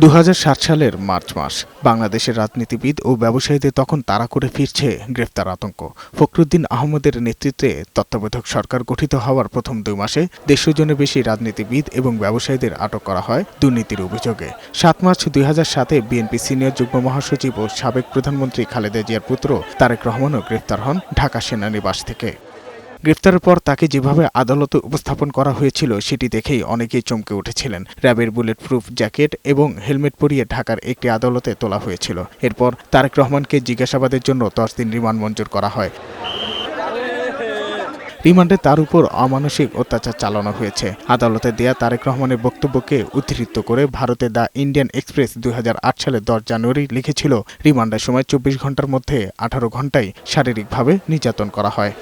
২০০৭ সালের মার্চ মাস। বাংলাদেশের রাজনীতিবিদ ও ব্যবসায়ীদের তখন তাড়া করে ফিরছে গ্রেফতার আতঙ্ক। ফখরুদ্দীন আহমদের নেতৃত্বে তত্ত্বাবধায়ক সরকার গঠিত হওয়ার প্রথম ২ মাসে ১৫০ জনের বেশি রাজনীতিবিদ এবং ব্যবসায়ীদের আটক করা হয় দুর্নীতির অভিযোগে। ৭ মার্চ ২০০৭-এ বিএনপি সিনিয়র যুগ্ম মহাসচিব ও সাবেক প্রধানমন্ত্রী খালেদা জিয়ার পুত্র তারেক রহমানও গ্রেফতার হন ঢাকা সেনানিবাস থেকে। গ্রেফতারের পর তাকে যেভাবে আদালতে উপস্থাপন করা হয়েছিল সেটি দেখেই অনেকেই চমকে উঠেছিলেন। র্যাবের বুলেট প্রুফ জ্যাকেট এবং হেলমেট পরিয়ে ঢাকার একটি আদালতে তোলা হয়েছিল। এরপর তারেক রহমানকে জিজ্ঞাসাবাদের জন্য ১০ দিন রিমান্ড মঞ্জুর করা হয়। রিমান্ডে তার উপর অমানসিক অত্যাচার চালানো হয়েছে। আদালতে দেয়া তারেক রহমানের বক্তব্যকে উদ্ধৃত করে ভারতে দ্য ইন্ডিয়ান এক্সপ্রেস ২০০৮ সালের ১০ জানুয়ারি লিখেছিল, রিমান্ডের সময় ২৪ ঘণ্টার মধ্যে ১৮ ঘণ্টায় শারীরিকভাবে নির্যাতন করা হয়।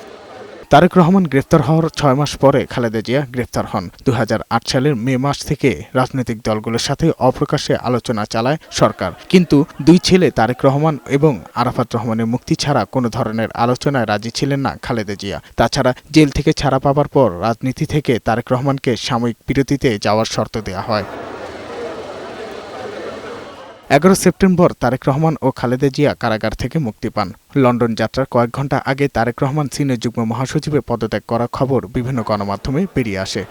তারেক রহমান গ্রেফতার হওয়ার ৬ মাস পরে খালেদা জিয়া গ্রেফতার হন। ২০০৮ সালের মে মাস থেকে রাজনৈতিক দলগুলোর সাথে অপ্রকাশ্যে আলোচনা চালায় সরকার, কিন্তু দুই ছেলে তারেক রহমান এবং আরাফাত রহমানের মুক্তি ছাড়া কোনো ধরনের আলোচনায় রাজি ছিলেন না খালেদা জিয়া। তাছাড়া জেল থেকে ছাড়া পাবার পর রাজনীতি থেকে তারেক রহমানকে সাময়িক বিরতিতে যাওয়ার শর্ত দেওয়া হয়। ১১ সেপ্টেম্বর তারেক রহমান ও খালেদা জিয়া কারাগার থেকে মুক্তি পান। লন্ডন যাত্রার কয়েক ঘণ্টা আগে তারেক রহমান সিনিয়র যুগ্ম মহাসচিবে পদত্যাগ করার খবর বিভিন্ন গণমাধ্যমে বেরিয়ে আসে।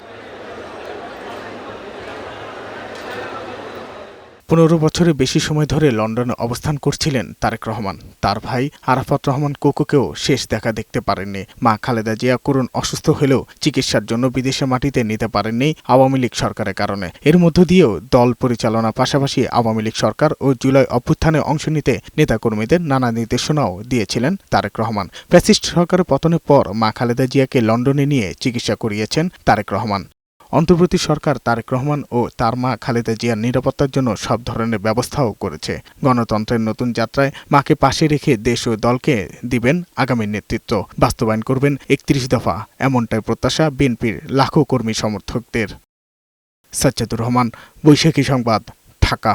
১৫ বছরের বেশি সময় ধরে লন্ডনে অবস্থান করছিলেন তারেক রহমান। তার ভাই আরাফাত রহমান কোকোকেও শেষ দেখা দেখতে পারেননি। মা খালেদা জিয়া করুণ অসুস্থ হলেও চিকিৎসার জন্য বিদেশে মাটিতে নিতে পারেননি আওয়ামী লীগ সরকারের কারণে। এর মধ্য দিয়েও দল পরিচালনার পাশাপাশি আওয়ামী লীগ সরকার ও জুলাই অভ্যুত্থানে অংশ নিতে নেতাকর্মীদের নানা নির্দেশনাও দিয়েছিলেন তারেক রহমান। ফ্যাসিস্ট সরকারের পতনের পর মা খালেদা জিয়াকে লন্ডনে নিয়ে চিকিৎসা করিয়েছেন তারেক রহমান। অন্তর্বর্তী সরকার তারেক রহমান ও তার মা খালেদা জিয়ার নিরাপত্তার জন্য সব ধরনের ব্যবস্থাও করেছে। গণতন্ত্রের নতুন যাত্রায় মাকে পাশে রেখে দেশ ও দলকে দিবেন আগামী নেতৃত্ব, বাস্তবায়ন করবেন ৩১ দফা, এমনটাই প্রত্যাশা বিএনপির লাখো কর্মী সমর্থকদের। সাজ্জাদুর রহমান, বৈশাখী সংবাদ, ঢাকা।